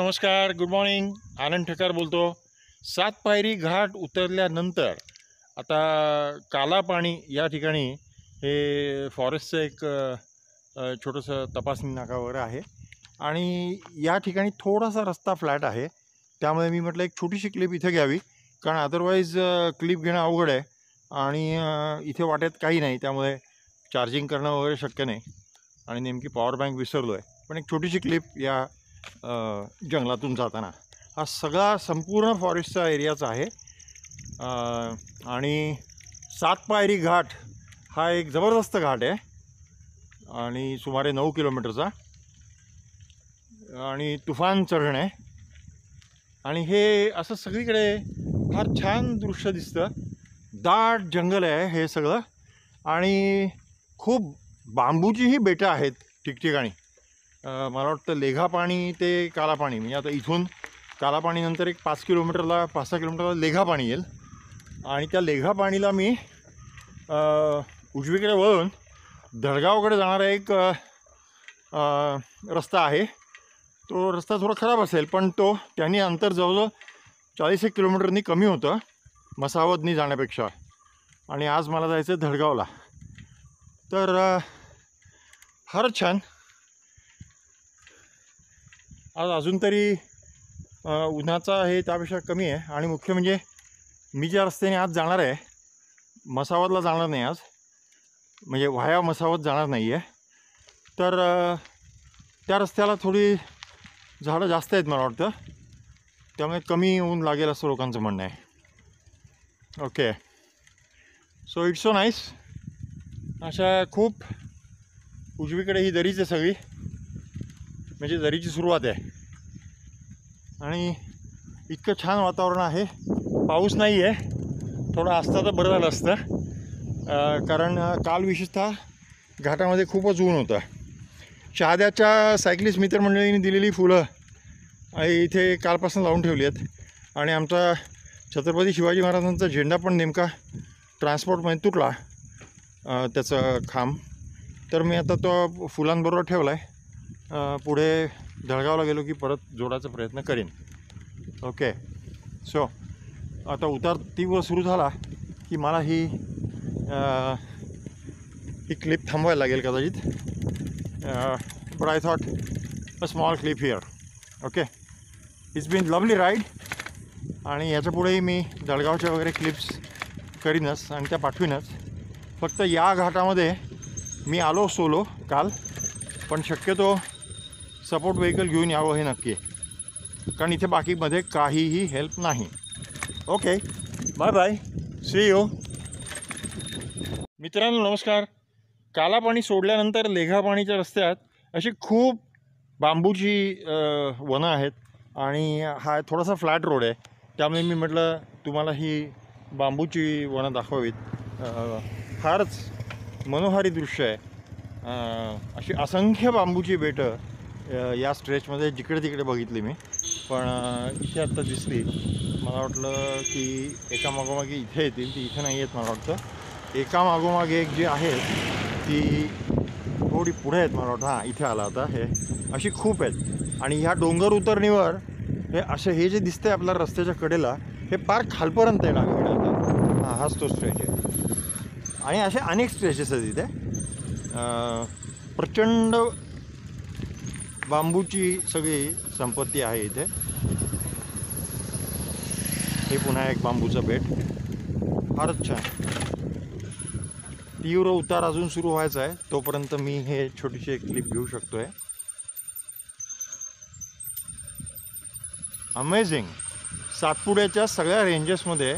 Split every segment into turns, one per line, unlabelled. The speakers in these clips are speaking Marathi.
नमस्कार, गुड मॉर्निंग. आनंद ठेकार बोलतो. सात पायरी घाट उतरल्यानंतर आता कालापाणी या ठिकाणी हे फॉरेस्टचं एक छोटंसं तपासणी नाका वगैरे आहे आणि या ठिकाणी थोडासा रस्ता फ्लॅट आहे. त्यामुळे मी म्हटलं एक छोटीशी क्लिप इथे घ्यावी, कारण अदरवाईज क्लिप घेणं अवघड आहे आणि इथे वाटेत काही नाही, त्यामुळे चार्जिंग करणं वगैरे शक्य नाही आणि नेमकी पॉवर बँक विसरलो आहे. पण एक छोटीशी क्लिप या जंगलातून जाताना. हा सगळा संपूर्ण फॉरेस्टचा एरियाचा आहे आणि सात पायरी घाट हा एक जबरदस्त घाट आहे आणि सुमारे 9 किलोमीटरचा आणि तुफान चढण आहे आणि हे असं सगळीकडे फार छान दृश्य दिसतं. दाट जंगल आहे हे सगळं आणि खूप बांबूचीही बेटं आहेत ठिकठिकाणी. मला वाटतं लेघापाणी ते कालापाणी, म्हणजे आता इथून कालापाणीनंतर एक 5-6 किलोमीटरला लेघापाणी येईल आणि त्या लेघापाणीला मी उजवीकडे वळून धडगावकडे जाणारा एक रस्ता आहे. तो रस्ता थोडा खराब असेल, पण त्यांनी अंतर जवळजवळ 40 किलोमीटरनी कमी होतं मसावदनी जाण्यापेक्षा. आणि आज मला जायचं आहे धडगावला, तर फारच छान. आज अजून तरी उन्हाचा हे त्यापेक्षा कमी आहे आणि मुख्य म्हणजे मी ज्या रस्त्याने आज जाणार आहे मसावदला जाणार नाही आज, म्हणजे व्हाया मसावद जाणार नाही आहे, तर त्या रस्त्याला थोडी झाडं जास्त आहेत मला वाटतं, त्यामुळे कमी ऊन लागेल असं लोकांचं म्हणणं आहे. Okay, so it's so nice. अशा खूप उजवीकडे ही दरीच आहे सगळी, म्हणजे दरीची सुरुवात आहे आणि इतकं छान वातावरण आहे. पाऊस नाही आहे, थोडा असता तर बरं झालं असतं, कारण काल विशेषतः घाटामध्ये खूपच ऊन होतं. शहाद्याच्या सायकलिस्ट मित्रमंडळींनी दिलेली फुलं इथे कालपासून लावून ठेवली आहेत आणि आमचा छत्रपती शिवाजी महाराजांचा झेंडा पण नेमका ट्रान्सपोर्टमध्ये तुटला, त्याचा खांब, तर मी आता तो फुलांबरोबर ठेवला आहे. पुढे धडगावला गेलो की परत जोडायचा प्रयत्न करेन. ओके, सो आता उतार तीव्र सुरू झाला की मला ही क्लिप थांबवायला लागेल कदाचित, but I thought a small clip here. Okay, it's been lovely ride आणि याच्या पुढेही मी धडगावच्या वगैरे क्लिप्स करीनच आणि त्या पाठवीनच. फक्त या घाटामध्ये मी आलो सोलो काल, पण शक्यतो सपोर्ट व्हेकल घेऊन यावं हे नक्की आहे, कारण इथे बाकीमध्ये काहीही हेल्प नाही. Okay, bye bye, see you. मित्रांनो नमस्कार. कालापाणी सोडल्यानंतर लेघापाणीच्या रस्त्यात अशी खूप बांबूची वनं आहेत आणि हा थोडासा फ्लॅट रोड आहे, त्यामुळे मी म्हटलं तुम्हाला ही बांबूची वनं दाखवावीत. फारच मनोहारी दृश्य आहे. अशी असंख्य बांबूची बेटं या स्ट्रेचमध्ये जिकडे तिकडे बघितली मी, पण इथे आत्ता दिसली. मला वाटलं की एका मागोमागे इथे येतील, ती इथे नाही आहेत मला वाटतं. एका मागोमागे एक जी आहेत ती थोडी पुढे आहेत मला वाटतं. हां, इथे आला आता. हे अशी खूप आहेत आणि ह्या डोंगर उतरणीवर हे जे दिसतंय आपल्या रस्त्याच्या कडेला, हे पार खालपर्यंत आहे डावीकडे. आता हां, हाच तो स्ट्रेच आहे आणि असे अनेक स्ट्रेचेस आहेत इथे. प्रचंड बांबूची सगळी संपत्ती आहे इथे. हे पुन्हा एक बांबूचं बेट, फारच छान. तीव्र उतार अजून सुरू व्हायचा आहे, तोपर्यंत मी हे छोटीशी एक क्लिप घेऊ शकतोय. अमेझिंग. सातपुड्याच्या सगळ्या रेंजेसमध्ये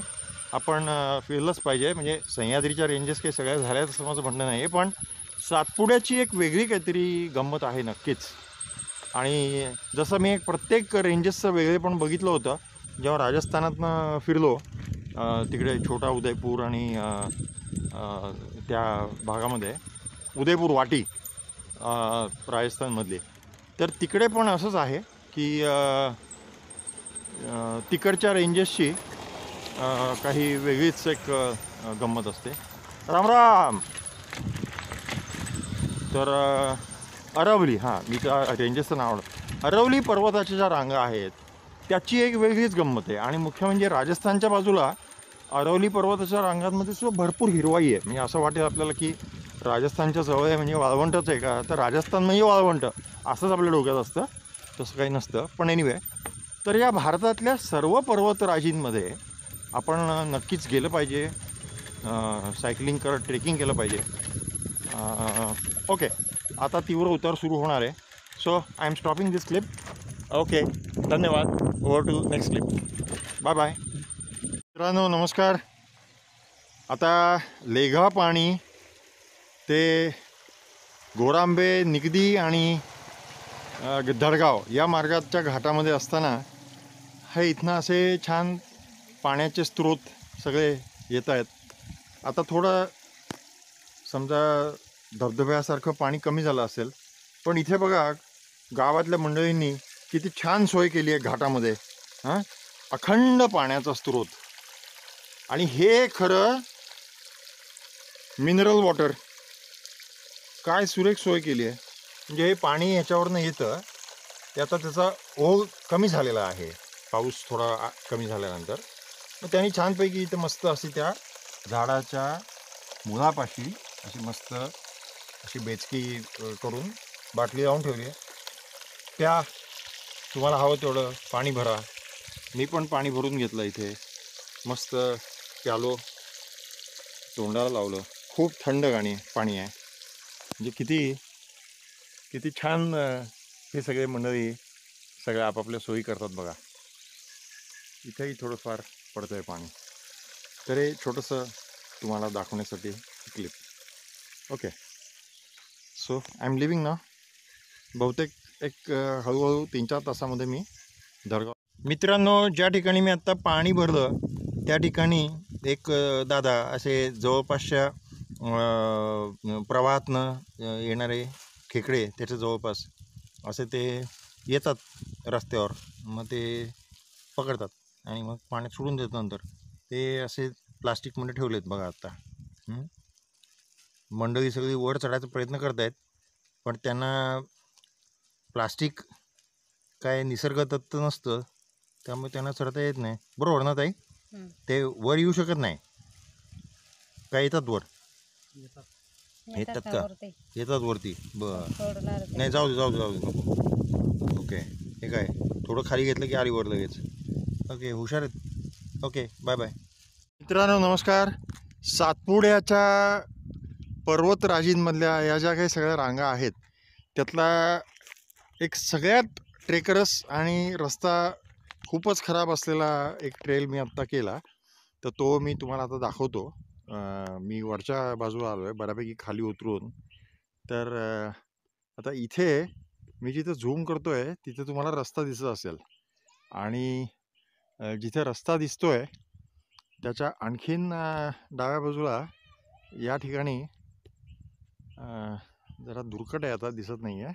आपण फिरलंच पाहिजे. म्हणजे सह्याद्रीच्या रेंजेस काही सगळ्या झाल्यात असं माझं म्हणणं नाही आहे, पण सातपुड्याची एक वेगळी काहीतरी गंमत आहे नक्कीच. आणि जसं मी एक प्रत्येक रेंजेसचं वेगळे पण बघितलं होतं जेव्हा राजस्थानातनं फिरलो, तिकडे छोटा उदयपूर आणि त्या भागामध्ये उदयपूर वाटी राजस्थानमधली, तर तिकडे पण असंच आहे की तिकडच्या रेंजेसची काही वेगळीच एक गंमत असते. राम राम. तर अरवली, हां मी त्या रेंजेसचं नाव अरवली पर्वताच्या ज्या रांगा आहेत त्याची एक वेगळीच गंमत आहे. आणि मुख्य म्हणजे राजस्थानच्या बाजूला अरवली पर्वताच्या रांगांमध्ये सुद्धा भरपूर हिरवाई आहे. म्हणजे असं वाटेल आपल्याला की राजस्थानच्या जवळ आहे म्हणजे वाळवंटच आहे का, तर राजस्थान म्हणजे वाळवंट असंच आपल्या डोक्यात असतं. तसं काही नसतं. पण एनिवे, तर या भारतातल्या सर्व पर्वतराजींमध्ये आपण नक्कीच गेलं पाहिजे. सायकलिंग करत ट्रेकिंग केलं पाहिजे. ओके, आता तीव्र उतार सुरू होणार आहे. So I am stopping this clip. Okay, धन्यवाद. Over to next clip. Bye bye. मित्रांनो नमस्कार. आता लेघा पाणी ते गोरांबे, निगदी आणि धडगाव या मार्गाच्या घाटामध्ये असताना हे इथनं असे छान पाण्याचे स्रोत सगळे येत आहेत. आता थोडं समजा धबधब्यासारखं पाणी कमी झालं असेल, पण इथे बघा गावातल्या मंडळींनी किती छान सोय केली आहे घाटामध्ये. हां, अखंड पाण्याचा स्रोत. आणि हे खरं मिनरल वॉटर. काय सुरेख सोय केली आहे. म्हणजे हे पाणी ह्याच्यावरनं येतं ते आता त्याचा ओघ कमी झालेला आहे पाऊस थोडा कमी झाल्यानंतर. मग त्यांनी छानपैकी इथं मस्त अशी त्या झाडाच्या मुळापाशी अशी मस्त अशी बेचकी करून बाटली लावून ठेवली आहे. त्या तुम्हाला हवं तेवढं पाणी भरा. मी पण पाणी भरून घेतलं इथे, मस्त प्यालो, तोंडाला लावलं. खूप थंड पाणी आहे. म्हणजे किती छान हे सगळे मंडळी सगळ्या आपापल्या सोयी करतात बघा. इथेही थोडंफार पडतं आहे पाणी. तर हे छोटंसं तुम्हाला दाखवण्यासाठी clip. Okay, so I am leaving ना. बहुतेक एक हळूहळू 3-4 तासामध्ये मी धडगाव. मित्रांनो, ज्या ठिकाणी मी आत्ता पाणी भरलं त्या ठिकाणी एक दादा असे जवळपासच्या प्रवाहातनं येणारे खेकडे त्याच्या जवळपास असे ते येतात रस्त्यावर. मग ते पकडतात आणि मग पाण्यात सोडून देतात. नंतर ते असे प्लास्टिकमध्ये ठेवलेत बघा आत्ता. मंडळी सगळी वर चढायचा प्रयत्न करत आहेत, पण त्यांना प्लास्टिक काय निसर्गदत्त नसतं, त्यामुळे त्यांना चढता येत नाही. बरोबर ना ताई? ते वर येऊ शकत नाही. काय येतात वर? येतात का? येतात वरती. बरं, नाही जाऊ दे नको. ओके, हे काय थोडं खाली घेतलं की आली वर लगेच. ओके, हुशार आहेत. Okay, bye bye. मित्रांनो नमस्कार. सातपुड्याच्या पर्वतराजींमधल्या या ज्या काही सगळ्या रांगा आहेत त्यातला एक सगळ्यात ट्रेकरस आणि रस्ता खूपच खराब असलेला एक ट्रेल मी आत्ता केला. तर तो मी तुम्हाला आता दाखवतो. मी वरच्या बाजूला आलो आहे बऱ्यापैकी खाली उतरून. तर आता इथे मी जिथं झूम करतो आहे तिथे तुम्हाला रस्ता दिसत असेल. आणि जिथे रस्ता दिसतो आहे त्याच्या आणखीन डाव्या बाजूला या ठिकाणी जरा दुर्कट आहे, आता दिसत नाही आहे.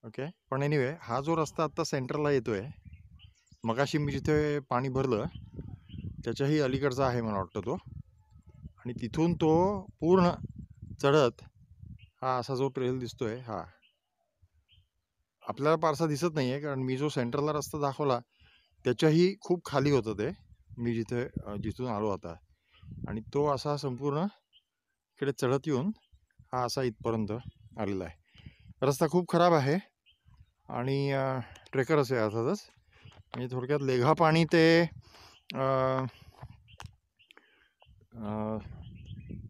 ओके, पण एनिवे हा जो रस्ता आत्ता सेंटरला येतो आहे, मगाशी मी जिथे पाणी भरलं त्याच्याही अलीकडचा आहे मला वाटतं तो. आणि तिथून तो पूर्ण चढत हा असा जो ट्रेल दिसतो आहे हा आपल्याला फारसा दिसत नाही आहे, कारण मी जो सेंटरला रस्ता दाखवला त्याच्याही खूप खाली होतं ते मी जिथून आलो आता. आणि तो असा संपूर्ण इकडे चढत येऊन हा असा इथपर्यंत आलेला आहे. रस्ता खूप खराब आहे आणि ट्रेकरच आहे अर्थातच. म्हणजे थोडक्यात लेघा पाणी ते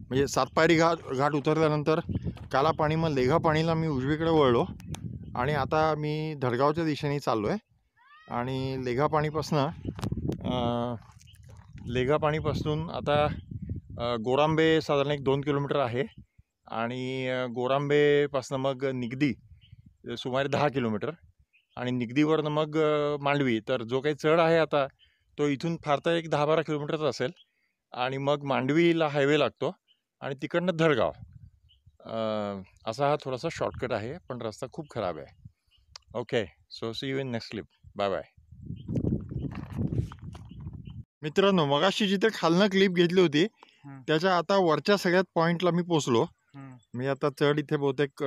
म्हणजे सातपायरी घाट उतरल्यानंतर काला पाणी, मग लेघा पाणीला मी उजवीकडे वळलो आणि आता मी धडगावच्या दिशेने चाललो आहे. आणि लेघा पाणीपासून आता गोरांबे साधारण 1-2 किलोमीटर आहे. आणि गोरांबेपासून मग निगदी सुमारे 10 किलोमीटर. आणि निगदीवरनं मग मांडवी. तर जो काही चढ आहे आता तो इथून फार तर 10-12 किलोमीटरचा असेल. आणि मग मांडवीला हायवे लागतो आणि तिकडनं धडगाव. असा हा थोडासा शॉर्टकट आहे, पण रस्ता खूप खराब आहे. Okay, so see you in next clip. Bye bye. मित्रांनो, मगाशी जिथे खालनं क्लिप घेतली होती त्याच्या आता वरच्या सगळ्यात पॉईंटला मी पोचलो. मी आता चढ इथे बहुतेक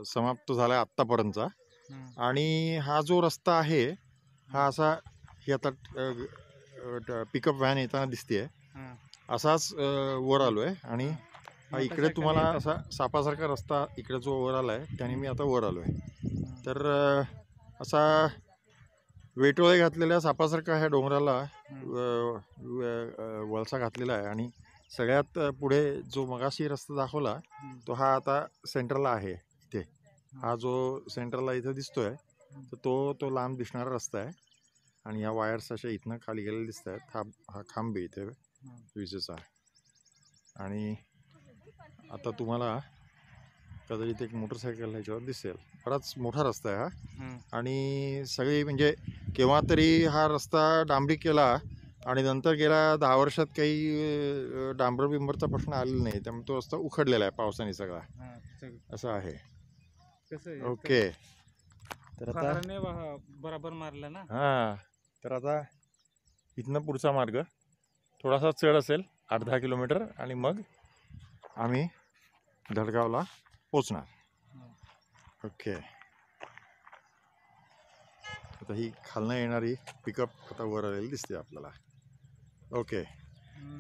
समाप्त झाला आत्तापर्यंतचा. आणि हा जो रस्ता आहे हा असा, ही आता पिकअप व्हॅन येताना दिसते, असाच वर आलो आहे. आणि हा इकडे तुम्हाला असा सापासारखा रस्ता इकडे जो वर आला आहे त्याने मी आता वर आलो आहे. तर असा वेटोळे घातलेल्या सापासारखा ह्या डोंगराला वळसा घातलेला आहे. आणि सगळ्यात पुढे जो मगाशी रस्ता दाखवला तो हा आता सेंटरला आहे. इथे हा जो सेंटरला इथं दिसतोय तर तो लांब दिसणारा रस्ता आहे. आणि ह्या वायर्स अशा इथनं खाली गेलेले दिसत आहेत. हा खांब आहे इथे विजेचा. आणि आता तुम्हाला कदाचित एक मोटरसायकल ह्याच्यावर दिसेल. बराच मोठा रस्ता आहे हा. आणि सगळी म्हणजे केव्हा तरी हा रस्ता डांबरी केला आणि नंतर गेल्या 10 वर्षात काही डांबर बिंबरचा प्रश्न आलेला नाही, त्यामुळे तो रस्ता उखडलेला आहे पावसाने सगळा, असं आहे. ओके. तर आता
बरोबर मारलं ना.
हां, तर आता इथनं पुढचा मार्ग थोडासा चढ असेल 8-10 किलोमीटर आणि मग आम्ही धडगावला पोचणार. ओके. आता ही खालनं येणारी पिकअप आता वर आलेली दिसते आपल्याला. ओके.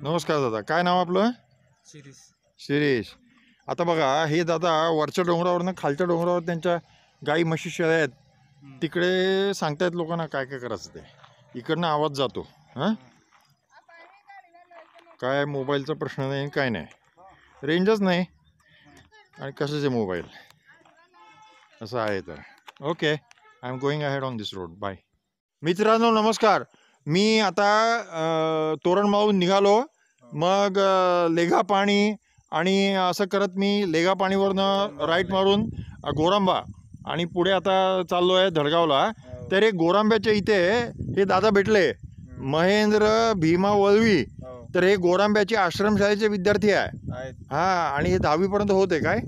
नमस्कार दादा, काय नाव आपलं? शिरीष. आता बघा हे दादा वरच्या डोंगरावरनं खालच्या डोंगरावर त्यांच्या गाई म्हशी शेळ्या आहेत, तिकडे सांगतायत लोकांना काय काय करायचं ते. इकडनं आवाज जातो. हां, काय मोबाईलचा प्रश्न नाही, काय नाही, रेंजच नाही आणि कशाचे मोबाईल, असं आहे. तर okay, I am going ahead on this road. Bye. मित्रांनो नमस्कार. मी आता तोरणमाळून निघालो, मग लेघा पाणी आणि असं करत मी लेघा पाणीवरनं राईट मारून गोरांबा आणि पुढे आता चाललो आहे धडगावला. तर हे गोरांब्याच्या इथे हे दादा भेटले, महेंद्र भीमा वळवी. तर हे गोरांब्याचे आश्रमशाळेचे विद्यार्थी आहे. हा, आणि हे 10वी पर्यंत होते काय?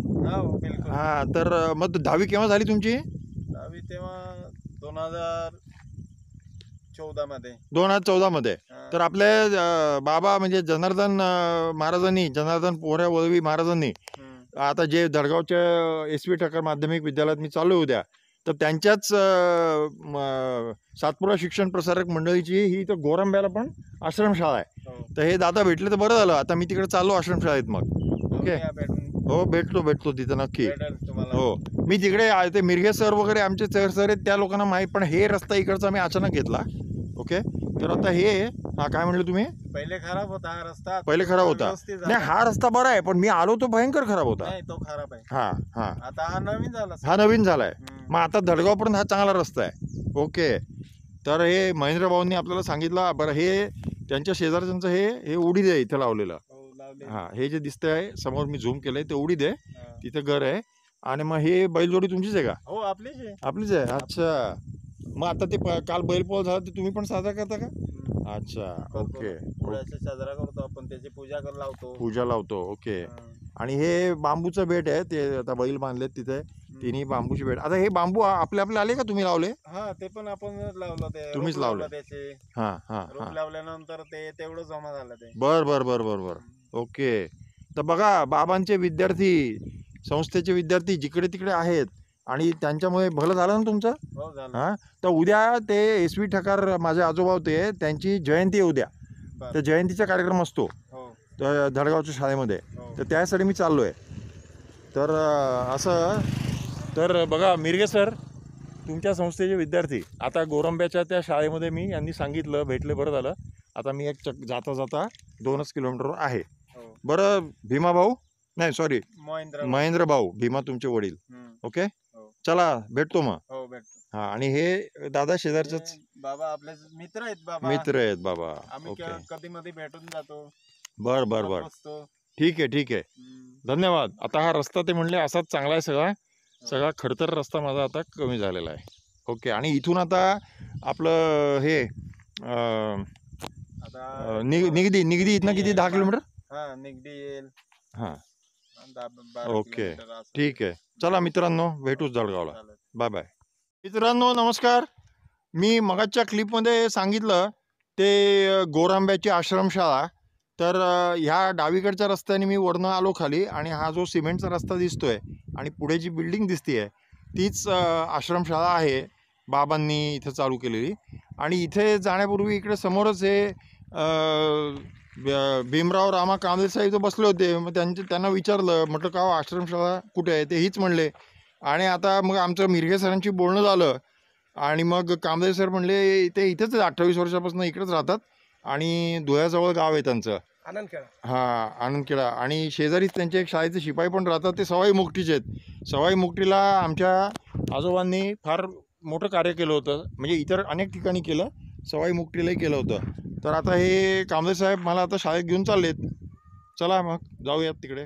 हा. तर मग 10वी केव्हा झाली तुमची?
10वी तेव्हा 2014 मध्ये.
2014 मध्ये. तर आपले बाबा म्हणजे जनार्दन महाराजांनी, जनार्दन पोहऱ्या वळवी महाराजांनी आता जे धडगावच्या SV ठक्कर माध्यमिक विद्यालयात मी चालू उद्या, तर त्यांच्याच सातपुरा शिक्षण प्रसारक मंडळीची ही तर गोरांब्याला पण आश्रमशाळा आहे. तर हे दादा भेटले तर बरं झालं. आता मी तिकडे चाललो आश्रमशाळेत मग. ओके. हो, भेटतो तिथं नक्की. हो, मी तिकडे ते मिरगे सर वगैरे आमचे सर आहेत, त्या लोकांना माहीत. पण हे रस्ता इकडचा मी अचानक घेतला. ओके. तर आता हे काय म्हणले तुम्ही?
पहिले खराब होता हा रस्ता.
पहिले खराब होता. नाही, हा रस्ता बरा आहे, पण मी आलो तो भयंकर खराब होता.
नाही, तो खराब आहे.
हा हा,
आता हा नवीन झाला.
हा नवीन झालाय. मग आता धडगावपर्यंत हा चांगला रस्ता आहे. ओके. तर हे महेंद्र भाऊंनी आपल्याला सांगितलं. बरं, हे त्यांच्या शेजारच्यांचं हे उडीद आहे इथं लावलेलं. हा, हे जे दिसतंय समोर मी झूम केलंय ते उडीद आहे, तिथे घर आहे. आणि मग हे बैलजोडी तुमचीच आहे का?
हो, आपलीच
आहे. अच्छा. मग आता ते काल बैलपोळा झाला ते तुम्ही पण साजरा करता का? अच्छा. ओके.
साजरा करतो आपण, त्याची पूजा लावतो.
ओके. आणि हे बांबूचं बेट आहे, ते आता बैल बांधलेत तिथे तिन्ही बांबूची बेट. आता हे बांबू आपले आले का तुम्ही लावले?
हा, ते पण आपण लावलं. ते
तुम्हीच लावलं
त्याचे.
हा हा,
लावल्यानंतर ते तेवढं जमा झालं ते.
बर. ओके. तर बघा, बाबांचे विद्यार्थी, संस्थेचे विद्यार्थी जिकडे तिकडे आहेत आणि त्यांच्यामुळे भलं झालं ना तुमचं.
हो, झालं.
हां, तर उद्या ते SV ठकार माझे आजोबा होते, त्यांची जयंती आहे उद्या. तर जयंतीचा कार्यक्रम असतो तर धडगावच्या शाळेमध्ये. तर त्यासाठी मी चाललो आहे. तर असं, तर बघा मिरगे सर तुमच्या संस्थेचे विद्यार्थी आता गोरंब्याच्या त्या शाळेमध्ये मी यांनी सांगितलं, भेटले, बरं झालं. आता मी एक जाता 2च किलोमीटरवर आहे. बरं, भीमा भाऊ, नाही सॉरी महेंद्र भाऊ, भीमा तुमचे वडील. ओके. चला, भेटतो मग.
हो, भेटतो.
हा, आणि हे दादा शेजारचेच
बाबा आपले मित्र आहेत बाबा. आम्ही कधी मध्ये भेटून जातो.
बर. ठीक आहे. धन्यवाद. आता हा रस्ता ते म्हणले असाच चांगला आहे, सगळा खडतर रस्ता माझा आता कमी झालेला आहे. ओके. आणि इथून आता आपलं हे निगदी इथनं किती 10 किलोमीटर?
हा, निगडी येईल.
हा, ओके. ठीक आहे. चला मित्रांनो, भेटूच जळगावला. बाय. मित्रांनो नमस्कार. मी मगाच्या क्लिपमध्ये सांगितलं ते गोरांब्याची आश्रमशाळा, तर ह्या डावीकडच्या रस्त्याने मी वरनं आलो खाली आणि हा जो सिमेंटचा रस्ता दिसतोय आणि पुढे जी बिल्डिंग दिसतीये तीच आश्रमशाळा आहे बाबांनी इथं चालू केलेली. आणि इथे जाण्यापूर्वी इकडे समोरच हे भीमराव रामा कांबळे साहेब बसले होते. मग त्यांना विचारलं, म्हटलं का आश्रमशाळा कुठे आहे, ते हीच म्हणले. आणि आता मग आमचं मिरगे सरांशी बोलणं झालं आणि मग कांबळे सर म्हणले ते इथेच 28 वर्षापासून इकडेच राहतात आणि धुळ्याजवळ गाव आहे त्यांचं,
आनंदखेडा.
हां आनंदखेडा. आणि शेजारीच त्यांचे एक शाळेचे शिपाई पण राहतात, ते सवाई मुक्टीचे आहेत. सवाई मुक्टीला आमच्या आजोबांनी फार मोठं कार्य केलं होतं, म्हणजे इतर अनेक ठिकाणी केलं, सवाई मुक्टीलाही केलं होतं. तर आता हे कांबळे साहेब मला आता शाळेत घेऊन चाललेत. चला मग जाऊयात तिकडे.